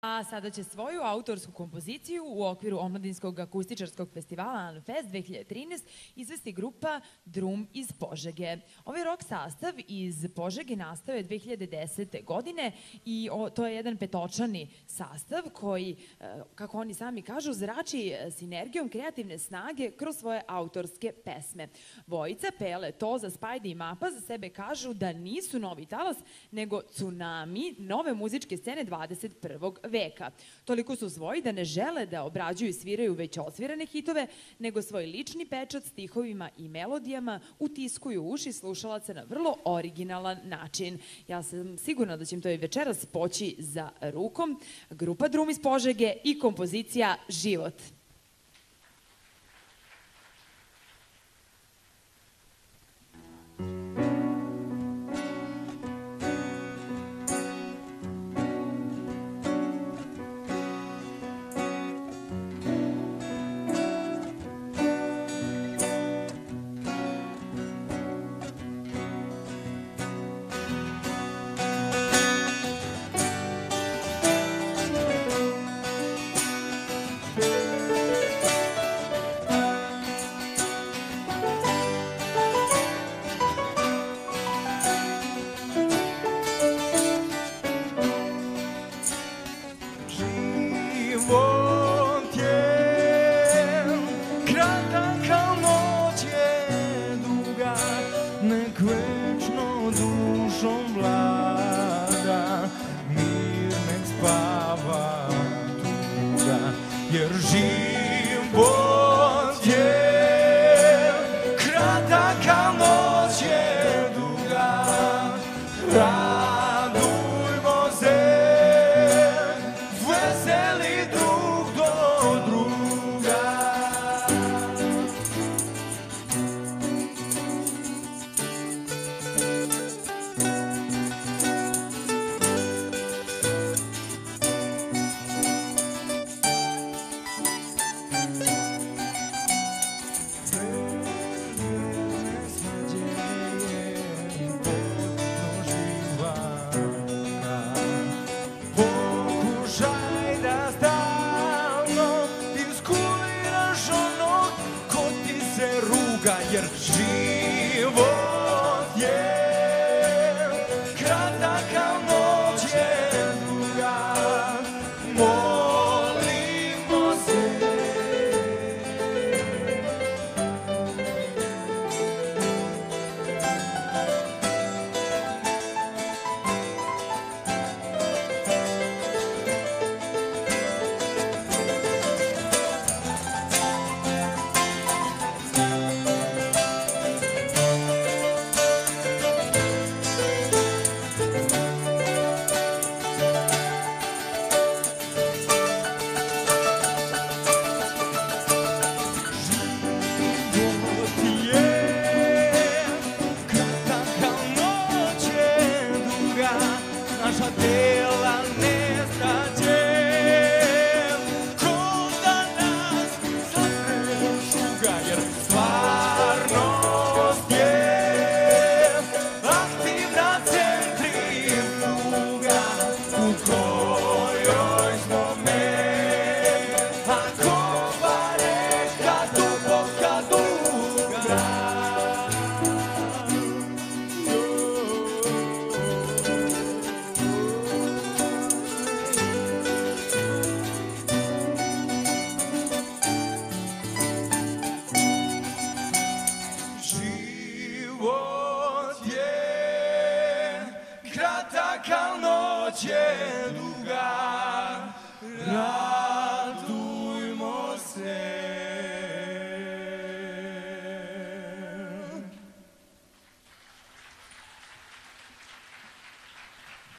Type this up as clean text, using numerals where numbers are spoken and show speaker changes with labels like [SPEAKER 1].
[SPEAKER 1] A sada će svoju autorsku kompoziciju u okviru Omladinskog akustičarskog festivala Anfest 2013 izvesti grupa Drum iz Požege. Ovaj rock sastav iz Požege nastao je 2010. godine i to je jedan petočlani sastav koji, kako oni sami kažu, zrači sinergijom kreativne snage kroz svoje autorske pesme. Vojica, Pele, Toza, Spajdi i Mapa za sebe kažu da nisu novi talas, nego tsunami nove muzičke scene 21. veka. Toliko su svoji da ne žele da obrađuju i sviraju već osvirane hitove, nego svoj lični pečat stihovima i melodijama utiskuju uši slušalaca na vrlo originalan način. Ja sam sigurna da će im to i večeras poći za rukom. Grupa Drum iz Požege i kompozicija Život.
[SPEAKER 2] Život je kratak, a noć je duga, nek večno dušom vlada, mir nek spava tuga, jer život je kratak, a noć je duga. Radujmo se, veseli drug do druga. Pokušaj da stalno iskuliraš onog ko ti se ruga, jer život je kratak, a noć je duga. Molimo se, naša tela nestaće, ko da nas slatne šuga, jer stvarnost je aktivna centrifuga u kojoj smo me, ako pareška duboka duga. Život je kratak, a noć je duga.